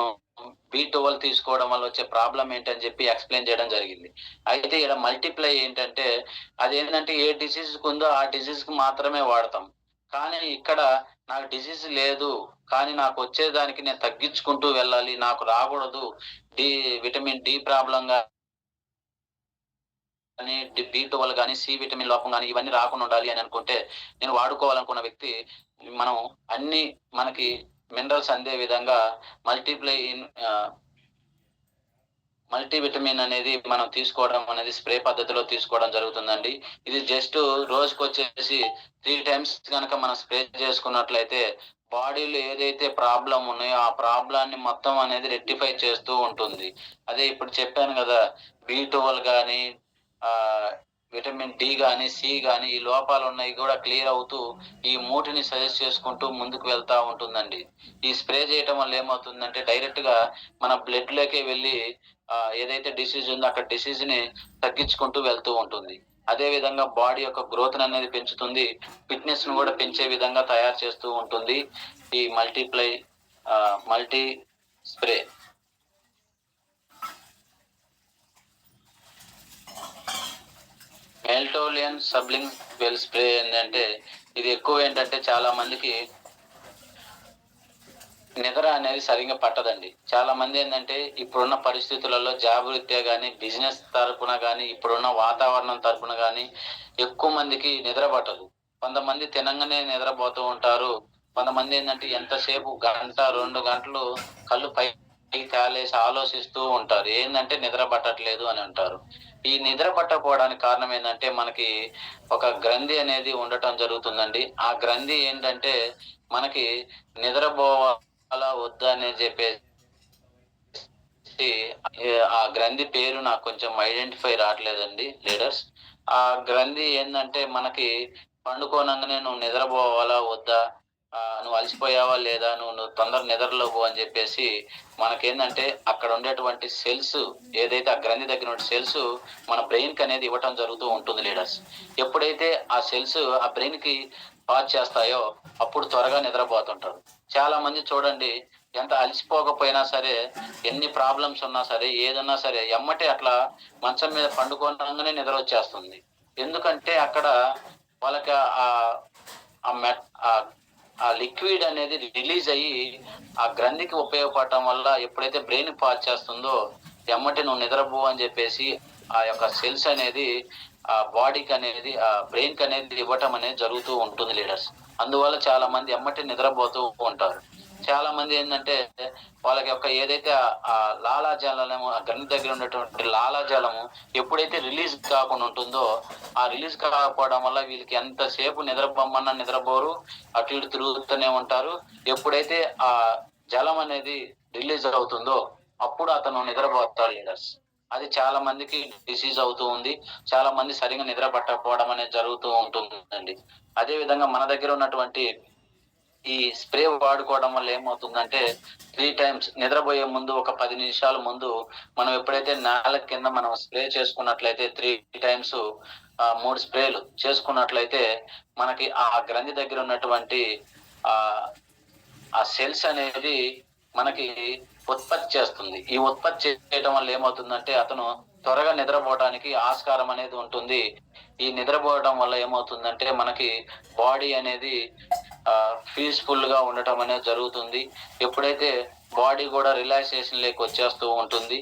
బి12 తీసుకోవడం వల్ల వచ్చే ప్రాబ్లమ్ ఏంటని చెప్పి ఎక్స్‌ప్లెయిన్ చేయడం జరిగింది. అయితే ఈడ మల్టిప్లై ఏంటంటే అదేంటంటే ఏ డిసీజ్‌కి ఉందో ఆ డిసీజ్‌కి మాత్రమే వాడతాం. కానీ ఇక్కడ నాకు డిసీజ్ లేదు. కానీ నాకొచ్చేదానికి నేను తగ్గించుకుంటూ వెళ్ళాలి. నాకు రాకూడదు. డి విటమిన్ డి ప్రాబ్లమ్ గాని, బి12 గాని, సి విటమిన్ లోపం గాని ఇవన్నీ రాకుండా ఉండాలి అని అనుకుంటే, నేను వాడుకోవాలనుకున్న వ్యక్తి మనం అన్ని మనకి మినరల్స్ అందే విధంగా మల్టిప్లై ఇన్ మల్టీవిటమిన్ అనేది మనం తీసుకోవడం అనేది స్ప్రే పద్ధతిలో తీసుకోవడం జరుగుతుందండి. ఇది జస్ట్ రోజుకొచ్చేసి 3 టైమ్స్ గనక మనం స్ప్రే చేసుకున్నట్లయితే బాడీలో ఏదైతే ప్రాబ్లమ్ ఉన్నాయో ఆ ప్రాబ్లమ్‌ని మొత్తం అనేది రెక్టిఫై చేస్తూ ఉంటుంది. అదే ఇప్పుడు చెప్పాను గదా! బి12 గాని, ఆహ్, విటమిన్ డి గాని, సి గాని ఈ లోపాలున్నయి గూడా క్లియర్ అవుతూ ఈ మూటిని సజెస్ట్ చేసుకుంటూ ముందుకు వెళ్తా ఉంటుందండి. ఈ స్ప్రే చేయటం వల్ల ఏమవుతుందంటే డైరెక్ట్‌గా మన బ్లడ్‌లోకే వెళ్లి ఏదైతే డిసీజ్ ఉందో అక్కడ డిసీజ్‌ని తగ్గించుకుంటూ వెళ్తూ ఉంటుంది. అదే విధంగా బాడీ యొక్క గ్రోత్‌ననేది పెంచుతుంది. ఫిట్‌నెస్‌ని గూడా పెంచే విధంగా తయారు చేస్తూ ఉంటుంది. ఈ మల్టీ స్ప్రే. మెల్టోలియన్ సబ్లింగ్ వెల్ స్ప్రే ఏందంటే ఇది ఎక్కువేంటంటే చాలా మందికి నిద్ర అనేది సరిగ్గా పట్టదండి. చాలా మందేందంటే ఇప్పుడున్న పరిస్థితులలో జాబ్ రీత్యా గాని, బిజినెస్ తరపున గాని, ఇప్పుడున్న వాతావరణం తరపున గాని ఎక్కువ మందికి నిద్ర పట్టదు. కొంతమంది తినంగానే నిద్రపోతూ ఉంటారు. కొంతమందేందంటే ఎంతసేపు గంట, 2 గంటలు కళ్ళు పైకి తేలేసి ఆలోచిస్తూ ఉంటారు. ఏందంటే నిద్ర పట్టట్లేదు అని అంటారు. ఈ నిద్ర పట్టకపోవడానికి కారణం ఏందంటే మనకి ఒక గ్రంథి అనేది ఉండటం జరుగుతుందండి. ఆ గ్రంథి ఏంటంటే మనకి నిద్రబోవాలా వద్దా అని చెప్పేసి ఆ గ్రంథి పేరు నాకు కొంచెం ఐడెంటిఫై రావట్లేదండి లీడర్స్. ఆ గ్రంథి ఏందంటే మనకి పండుకోనంగానే నువ్వు నిద్రపోవాలా వద్దా? నువ్వు అలసిపోయావా లేదా? నువ్వు తొందరగా నిద్రలోకి పో అని చెప్పేసి మనకేందంటే అక్కడ ఉండేటువంటి సెల్స్ ఏదైతే ఆ గ్రంథి దగ్గర ఉన్న సెల్స్ మన బ్రెయిన్‌కి అనేది ఇవ్వటం జరుగుతూ ఉంటుంది లీడర్స్. ఎప్పుడైతే ఆ సెల్స్ ఆ బ్రెయిన్‌కి పాస్ చేస్తాయో అప్పుడు త్వరగా నిద్రపోతుంటారు. చాలా మంది చూడండి ఎంత అలసిపోకపోయినా సరే, ఎన్ని ప్రాబ్లమ్స్ ఉన్నా సరే, ఏదున్నా సరే ఎమ్మటే అట్లా మంచం మీద పండుకోనంగానే నిద్రొచ్చేస్తుంది. ఎందుకంటే అక్కడ వాళ్ళకి ఆహ్, ఆ మెట్ ఆహ్, ఆ లిక్విడ్ అనేది రిలీజ్ అయ్యి, ఆ గ్రంథికి ఉపయోగపడటం వల్ల ఎప్పుడైతే బ్రెయిన్‌కి పాస్ చేస్తుందో, ఎమ్మటే నువ్వు నిద్రపో అని జెప్పేసి ఆ యొక్క సెల్స్ అనేది బాడీకనేది బ్రెయిన్‌కనేది ఇవ్వటం అనేది జరుగుతూ ఉంటుంది లీడర్స్. అందువల్ల చాలా మంది ఎమ్మటే నిద్రపోతూ ఉంటారు. చాలా మంది ఏందంటే వాళ్ళకి యొక్క ఏదైతే లాలాజలము ఆ గ్రంథి దగ్గర ఉన్నటువంటి లాలాజలము ఎప్పుడైతే రిలీజ్ కాకుండా ఉంటుందో, ఆ రిలీజ్ కాకపోవడం వల్ల వీళ్ళకి ఎంతసేపు నిద్రపోమన్నా నిద్రపోరు. అటు ఇటు తిరుగుతూనే ఉంటారు. ఎప్పుడైతే ఆ జలం అనేది రిలీజ్ అవుతుందో అప్పుడు అతను నిద్రపోతారు లీడర్స్. అది చాలా మందికి డిసీజ్ అవుతూ ఉంది. చాలా మంది సరిగ్గా నిద్ర పట్టకపోవడం అనేది జరుగుతూ ఉంటుందండి. అదే విధంగా మన దగ్గర ఉన్నటువంటి ఈ స్ప్రే వాడుకోవడం వల్ల ఏమవుతుందంటే 3 టైమ్స్ నిద్రబోయే ముందు ఒక 10 నిమిషాల ముందు మనం ఎప్పుడైతే నేల కింద మనం స్ప్రే చేసుకున్నట్లయితే 3 టైమ్స్ 3 స్ప్రేలు చేసుకున్నట్లయితే మనకి ఆ గ్రంథి దగ్గర ఉన్నటువంటి ఆహ్, ఆ సెల్స్ అనేది మనకి ఉత్పత్తి చేస్తుంది. ఈ ఉత్పత్తి చేయడం వల్ల ఏమవుతుందంటే అతను త్వరగా నిద్రపోవడానికి ఆస్కారం అనేది ఉంటుంది. ఈ నిద్రపోవడం వల్ల ఏమవుతుందంటే మనకి బాడీ అనేది పీస్‌ఫుల్‌గా ఉండటం అనేది జరుగుతుంది. ఎప్పుడైతే బాడీ గూడా రిలాక్సేషన్‌లోకి వచ్చేస్తూ ఉంటుంది.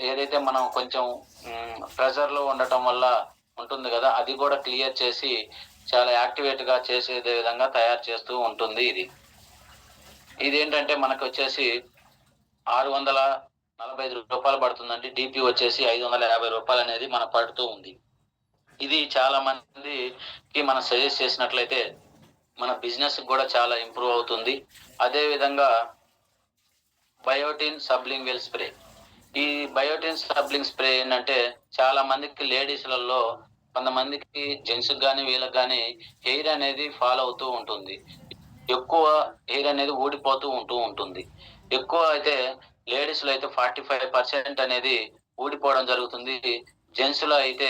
ఏదైతే మనం కొంచెం ప్రెషర్‌లో ఉండటం వల్ల ఉంటుంది గదా! అది గూడా క్లియర్ చేసి చాలా యాక్టివేట్‌గా చేసేదే విధంగా తయారు చేస్తూ ఉంటుంది ఇది. ఇదేంటంటే మనకొచ్చేసి రూ. 645 పడుతుందండి. డీపీ వచ్చేసి రూ. 550 అనేది మనకు పడుతూ ఉంది. ఇది చాలా మందికి మనం సజెస్ట్ చేసినట్లయితే మన బిజినెస్ గూడా చాలా ఇంప్రూవ్ అవుతుంది. అదే విధంగా బయోటిన్ సబ్లింగ్వల్ స్ప్రే. ఈ బయోటిన్ సబ్లింగ్ స్ప్రే ఏంటంటే చాలా మందికి లేడీస్‌లలో కొంతమందికి జెంట్స్‌కి గాని, వీళ్ళకి గాని హెయిర్ అనేది ఫాల్ అవుతూ ఉంటుంది. ఎక్కువ హెయిర్ అనేది ఊడిపోతూ ఉంటుంది. ఎక్కువ అయితే లేడీస్‌లో అయితే 45% అనేది ఊడిపోవడం జరుగుతుంది. జెంట్స్‌లో అయితే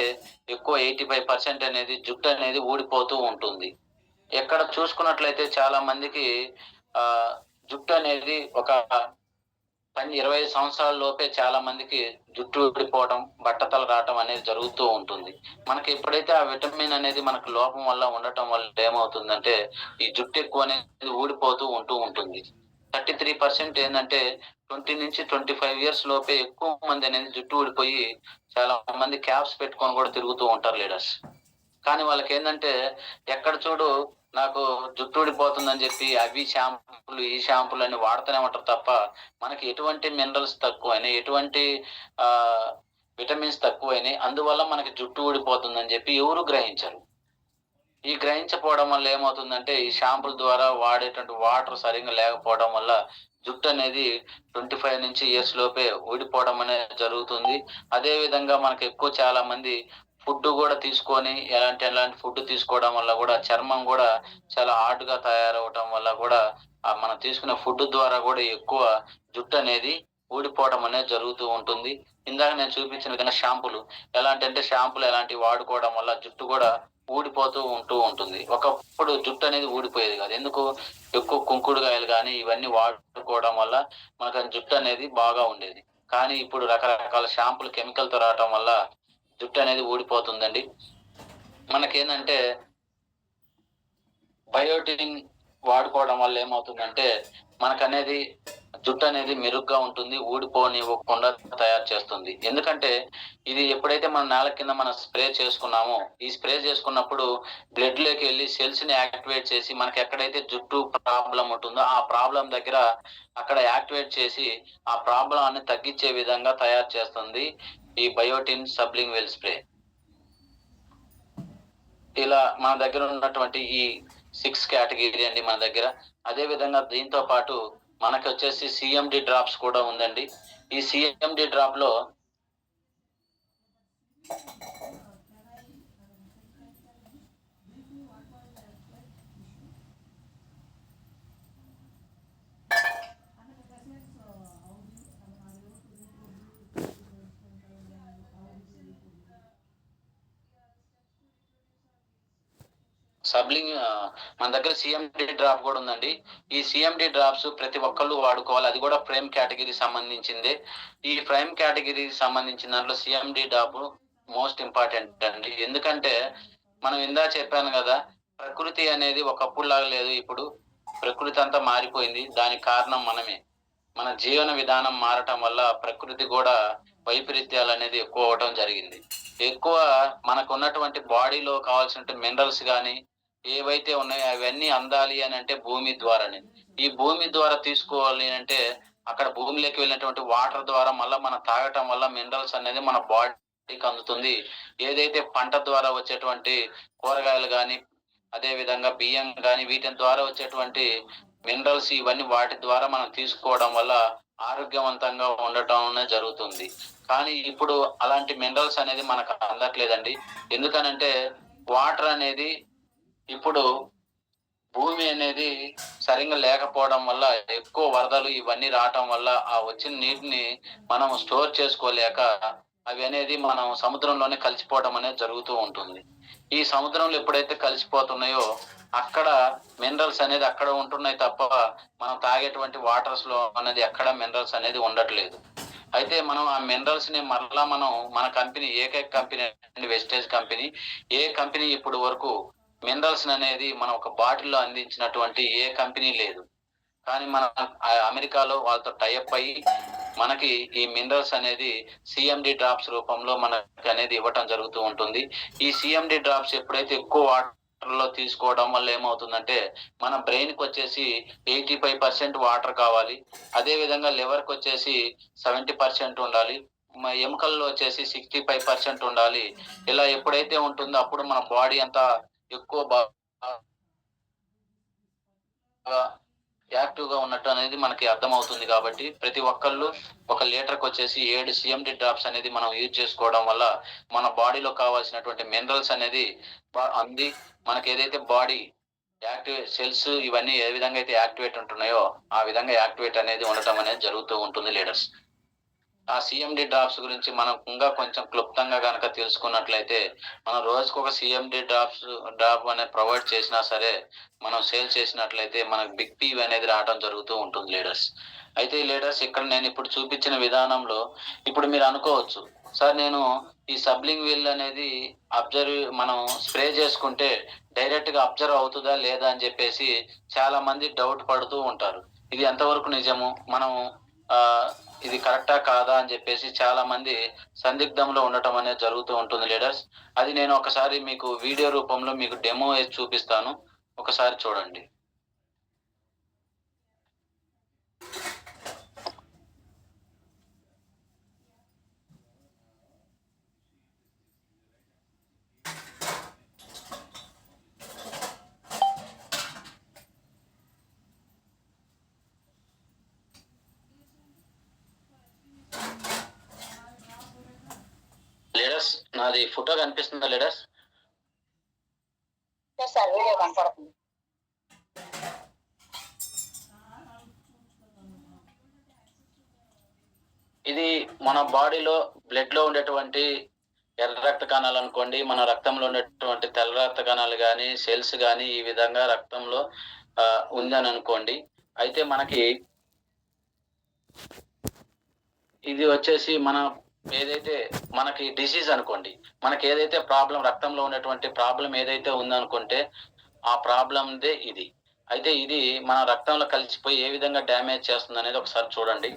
ఎక్కువ 85% అనేది జుట్టు అనేది ఊడిపోతూ ఉంటుంది. ఎక్కడ చూసుకున్నట్లయితే చాలా మందికి ఆహ్, జుట్టు అనేది ఒక 25 సంవత్సరాల లోపే చాలా మందికి జుట్టు ఊడిపోవడం, బట్టతల రావటం అనేది జరుగుతూ ఉంటుంది. మనకి ఎప్పుడైతే ఆ విటమిన్ అనేది మనకు లోపం వల్ల ఉండటం వల్ల ఏమవుతుందంటే, ఈ జుట్టు ఎక్కువ అనేది ఊడిపోతూ ఉంటుంది. 33% ఏందంటే 20-25 ఇయర్స్ లోపే ఎక్కువ మంది అనేది జుట్టు ఊడిపోయి చాలా మంది క్యాప్స్ పెట్టుకొని కూడా తిరుగుతూ ఉంటారు లీడర్స్. కానీ వాళ్ళకేందంటే ఎక్కడ చూడు నాకు జుట్టు ఊడిపోతుందని చెప్పి అవి షాంపూలు, ఈ షాంపూలని వాడుతూనే ఉంటారు తప్ప, మనకి ఎటువంటి మినరల్స్ తక్కువైనాయి, ఎటువంటి ఆహ్, విటమిన్స్ తక్కువైనాయి. అందువల్ల మనకి జుట్టు ఊడిపోతుందని చెప్పి ఎవరు గ్రహించరు. ఈ గ్రహించకపోవడం వల్ల ఏమవుతుందంటే, ఈ షాంపూల ద్వారా వాడేటువంటి వాటర్ సరిగ్గా లేకపోవడం వల్ల జుట్టనేది 25 నుంచి ఇయర్స్ లోపే ఊడిపోవడం అనేది జరుగుతుంది. అదే విధంగా మనకు ఎక్కువ చాలా మంది ఫుడ్ గూడా తీసుకొని ఎలాంటి ఫుడ్ తీసుకోవడం వల్ల గూడా చర్మం గూడా చాలా హార్డ్‌గా తయారవ్వటం వల్ల గూడా మనం తీసుకునే ఫుడ్ ద్వారా గూడా ఎక్కువ జుట్టనేది ఊడిపోవడం అనేది జరుగుతూ ఉంటుంది. ఇందాక నేను చూపించిన విధంగా షాంపూలు షాంపూలు ఎలాంటివి వాడుకోవడం వల్ల జుట్టు గూడా ఊడిపోతూ ఉంటుంది. ఒకప్పుడు జుట్టనేది ఊడిపోయేది గాదు. ఎందుకు? ఎక్కువ కుంకుడుగాయలు గానీ, ఇవన్నీ వాడుకోవడం వల్ల మనకు జుట్టనేది బాగా ఉండేది. కానీ ఇప్పుడు రకరకాల షాంపూలు కెమికల్‌తో రావటం వల్ల జుట్టనేది ఊడిపోతుందండి. మనకేందంటే బయోటిన్ వాడుకోవడం వల్ల ఏమవుతుందంటే, మనకనేది జుట్టనేది మెరుగ్గా ఉంటుంది. ఊడిపోనివ్వకుండా తయారు చేస్తుంది. ఎందుకంటే, ఇది ఎప్పుడైతే మన నేల కింద మనం స్ప్రే చేసుకున్నామో, ఈ స్ప్రే చేసుకున్నప్పుడు బ్లడ్‌లోకెళ్ళి సెల్స్‌ని యాక్టివేట్ చేసి, మనకెక్కడైతే జుట్టు ప్రాబ్లమ్ ఉంటుందో, ఆ ప్రాబ్లమ్ దగ్గర అక్కడ యాక్టివేట్ చేసి, ఆ ప్రాబ్లమాన్ని తగ్గించే విధంగా తయారు చేస్తుంది ఈ బయోటిన్ సబ్లింగ్వెల్ స్ప్రే. ఇలా మన దగ్గర ఉన్నటువంటి ఈ 6 కేటగిరీ అండి మన దగ్గర. అదే విధంగా దీంతో పాటు మనకొచ్చేసి సీఎండీ డ్రాప్స్ కూడా ఉందండి. ఈ సీఎండీ డ్రాప్‌లో మన దగ్గర సీఎండీ డ్రాప్ గూడా ఉందండి. ఈ సీఎండీ డ్రాప్స్ ప్రతి ఒక్కళ్ళు వాడుకోవాలి. అది గూడా ప్రైమ్ కేటగిరీకి సంబంధించిందే. ఈ ప్రైమ్ కేటగిరీకి సంబంధించిన దాంట్లో సీఎండీ డ్రాప్ మోస్ట్ ఇంపార్టెంట్ అండి. ఎందుకంటే మనం ఇందాక చెప్పాను గదా! ప్రకృతి అనేది ఒకప్పుడులాగా లేదు ఇప్పుడు. ప్రకృతి అంతా మారిపోయింది. దానికి కారణం మనమే. మన జీవన విధానం మారటం వల్ల ప్రకృతి గూడా వైపరీత్యాలనేది ఎక్కువ అవ్వటం జరిగింది. ఎక్కువ మనకున్నటువంటి బాడీలో కావాల్సినటువంటి మినరల్స్ గాని, ఏవైతే ఉన్నాయో అవన్నీ అందాలి అనంటే భూమి ద్వారానే. ఈ భూమి ద్వారా తీసుకోవాలి అంటే, అక్కడ భూమిలోకి వెళ్ళినటువంటి వాటర్ ద్వారా మళ్ళా మనం తాగటం వల్ల మినరల్స్ అనేది మన బాడీకి అందుతుంది. ఏదైతే పంట ద్వారా వచ్చేటువంటి కూరగాయలు గాని, అదే విధంగా బియ్యం గాని వీటి ద్వారా వచ్చేటువంటి మినరల్స్ ఇవన్నీ వాటి ద్వారా మనం తీసుకోవడం వల్ల ఆరోగ్యవంతంగా ఉండటం అనేది జరుగుతుంది. కానీ ఇప్పుడు అలాంటి మినరల్స్ అనేది మనకు అందట్లేదండి. ఎందుకనంటే వాటర్ అనేది ఇప్పుడు భూమి అనేది సరింగా లేకపోవడం వల్ల ఎక్కువ వరదలు ఇవన్నీ రావటం వల్ల ఆ వచ్చిన నీటిని మనం స్టోర్ చేసుకోలేక అవి అనేది మనం సముద్రంలోనే కలిసిపోవడం అనేది జరుగుతూ ఉంటుంది. ఈ సముద్రంలో ఎప్పుడైతే కలిసిపోతున్నాయో అక్కడ మినరల్స్ అనేది అక్కడ ఉంటున్నాయి తప్ప మనం తాగేటువంటి వాటర్స్ లో అనేది ఎక్కడ మినరల్స్ అనేది ఉండట్లేదు. అయితే మనం ఆ మినరల్స్ ని మరలా మనం మన కంపెనీ ఏకైక కంపెనీ అండి వెస్టేజ్ కంపెనీ. ఏ కంపెనీ ఇప్పటి వరకు మినరల్స్ అనేది మనం ఒక బాటిల్‌లో అందించినటువంటి ఏ కంపెనీ లేదు. కానీ మన అమెరికాలో వాళ్ళతో టై అప్ అయ్యి, మనకి ఈ మినరల్స్ అనేది సీఎండీ డ్రాప్స్ రూపంలో మనకనేది ఇవ్వటం జరుగుతూ ఉంటుంది. ఈ సీఎండీ డ్రాప్స్ ఎప్పుడైతే ఎక్కువ వాటర్‌లో తీసుకోవడం వల్ల ఏమవుతుందంటే, మన బ్రెయిన్‌కొచ్చేసి 85% వాటర్ కావాలి. అదే విధంగా లివర్‌కొచ్చేసి 70% ఉండాలి. ఎముకల్లో వచ్చేసి 65% ఉండాలి. ఇలా ఎప్పుడైతే ఉంటుందో అప్పుడు మన బాడీ అంతా ఎక్కువ బాగా యాక్టివ్‌గా ఉన్నట్టు అనేది మనకి అర్థమవుతుంది కాబట్టి, ప్రతి ఒక్కళ్ళు ఒక లీటర్‌కొచ్చేసి 7 సీఎండీ డ్రాప్స్ అనేది మనం యూజ్ చేసుకోవడం వల్ల, మన బాడీలో కావాల్సినటువంటి మినరల్స్ అనేది అంది మనకేదైతే బాడీ సెల్స్ ఇవన్నీ ఏ విధంగా అయితే యాక్టివేట్ ఉంటున్నాయో, ఆ విధంగా యాక్టివేట్ అనేది ఉండటం అనేది జరుగుతూ ఉంటుంది లీడర్స్. ఆ సిఎండి డ్రాప్స్ గురించి మనం ఇంకా కొంచెం క్లుప్తంగా గనక తెలుసుకున్నట్లయితే, మనం రోజుకొక సిఎండి డ్రాప్ అనేది ప్రొవైడ్ చేసినా సరే, మనం సేల్ చేసినట్లయితే మనకు బిగ్ పీవ్ అనేది రావడం జరుగుతూ ఉంటుంది లీడర్స్. అయితే లీడర్స్ ఇక్కడ నేను ఇప్పుడు చూపించిన విధానంలో ఇప్పుడు మీరు అనుకోవచ్చు, సార్ నేను ఈ సబ్లింగ్విల్ అనేది మనం స్ప్రే చేసుకుంటే డైరెక్ట్‌గా అబ్జర్వ్ అవుతదా లేదా అని చెప్పేసి చాలా మంది డౌట్ పడుతూ ఉంటారు. ఇది ఎంతవరకు నిజము? మనం ఆహ్, ఇది కరెక్టా కాదా అని చెప్పేసి చాలా మంది సందిగ్ధంలో ఉండటం అనేది జరుగుతూ ఉంటుంది లీడర్స్. అది నేను ఒకసారి మీకు వీడియో రూపంలో మీకు డెమో ఏసి చూపిస్తాను. ఒకసారి చూడండి. లీడర్స్ నాది ఫోటో కనిపిస్తుందా లీడర్స్? సార్ వీడియో కనపడుతుంది. ఇది మన బాడీలో బ్లడ్‌లో ఉండేటువంటి ఎర్ర రక్త కణాలు అనుకోండి, మన రక్తంలో ఉండేటువంటి తెల్ల రక్త కణాలు గాని, సెల్స్ గాని ఈ విధంగా రక్తంలో ఉందని అనుకోండి. అయితే మనకి ఇది వచ్చేసి ఏదైతే మనకి డిసీజ్ అనుకోండి. మనకేదైతే రక్తంలో ఉన్నటువంటి ప్రాబ్లమ్ ఏదైతే ఉందనుకుంటే, ఆ ప్రాబ్లమ్‌దే ఇది. అయితే ఇది మన రక్తంలో కలిసిపోయి ఏ విధంగా డ్యామేజ్ చేస్తుందనేది ఒకసారి చూడండి.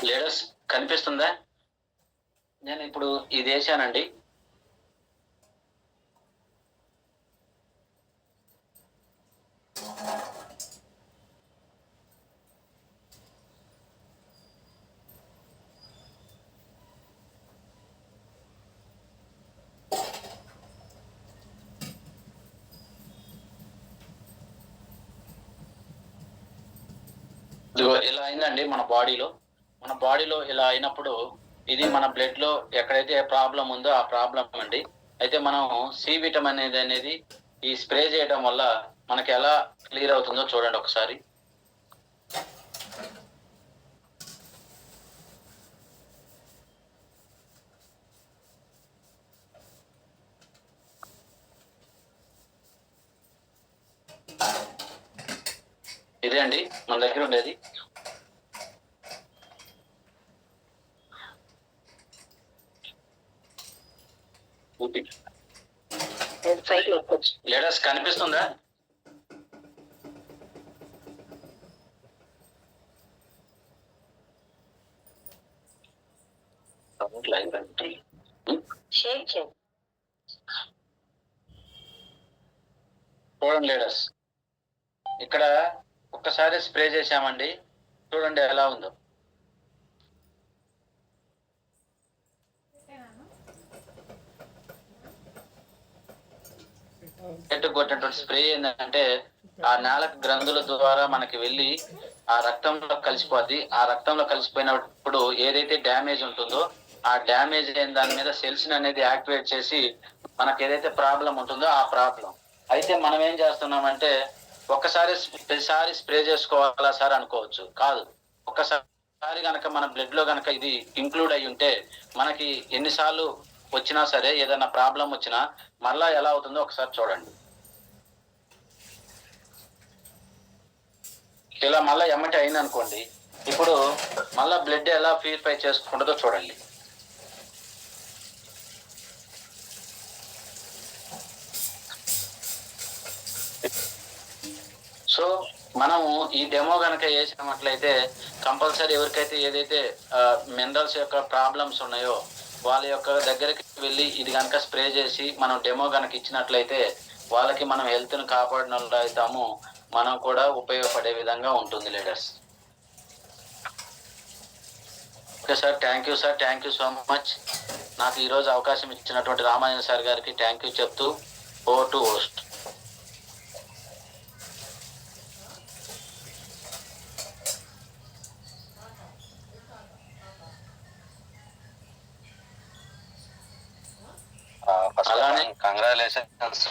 లీడర్స్ కనిపిస్తుందా? నేను ఇప్పుడు ఇది వేసానండి. ఇదిగో ఇలా అయిందండి మన బాడీలో ఇలా అయినప్పుడు ఇది మన బ్లడ్‌లో ఎక్కడైతే ప్రాబ్లమ్ ఉందో ఆ ప్రాబ్లమ్ అండి. అయితే మనం సి విటమిన్ అనేది ఈ స్ప్రే చేయడం వల్ల మనకి ఎలా క్లియర్ అవుతుందో చూడండి ఒకసారి. ఇదే అండి మన దగ్గర ఉండేది. లీడర్స్ కనిపిస్తుందా? చూడండి లీడర్స్, ఇక్కడ ఒక్కసారి స్ప్రే చేశామండి. చూడండి ఎలా ఉందో. కొట్టినటువంటి స్ప్రే ఏంటంటే ఆ నేలకు గ్రంథుల ద్వారా మనకి వెళ్ళి ఆ రక్తంలో కలిసిపోద్ది. ఆ రక్తంలో కలిసిపోయినప్పుడు ఏదైతే డ్యామేజ్ ఉంటుందో ఆ డ్యామేజ్ అయిన దాని మీద సెల్స్ అనేది యాక్టివేట్ చేసి మనకి ఏదైతే ప్రాబ్లం ఉంటుందో ఆ ప్రాబ్లం. అయితే మనం ఏం చేస్తున్నామంటే ప్రతిసారి స్ప్రే చేసుకోవాలా సార్ అనుకోవచ్చు. కాదు, ఒక్కసారి గనక మన బ్లడ్ లో గనక ఇది ఇంక్లూడ్ అయి ఉంటే మనకి ఎన్నిసార్లు వచ్చినా సరే, ఏదైనా ప్రాబ్లం వచ్చినా మళ్ళా ఎలా అవుతుందో ఒకసారి చూడండి. ఇలా మళ్ళీ ఎమ్మటి అయింది అనుకోండి, ఇప్పుడు మళ్ళా బ్లడ్ ఎలా ప్యూరిఫై చేసుకుంటుందో చూడండి. సో మనము ఈ డెమో గనక వేసినట్లయితే కంపల్సరీ ఎవరికైతే ఏదైతే మినరల్స్ యొక్క ప్రాబ్లమ్స్ ఉన్నాయో వాళ్ళ యొక్క దగ్గరికి వెళ్ళి ఇది కనుక స్ప్రే చేసి మనం డెమో కనుక ఇచ్చినట్లయితే వాళ్ళకి మనం హెల్త్ని కాపాడిన వాళ్ళు అవుతాము, మనం కూడా ఉపయోగపడే విధంగా ఉంటుంది leaders. Okay sir, thank you sir, thank you so much. నాకు ఈరోజు అవకాశం ఇచ్చినటువంటి రామాయణ సార్ గారికి థ్యాంక్ యూ చెప్తూ ఓవర్ టు హోస్ట్. అలానే కంగ్రాచులేషన్స్.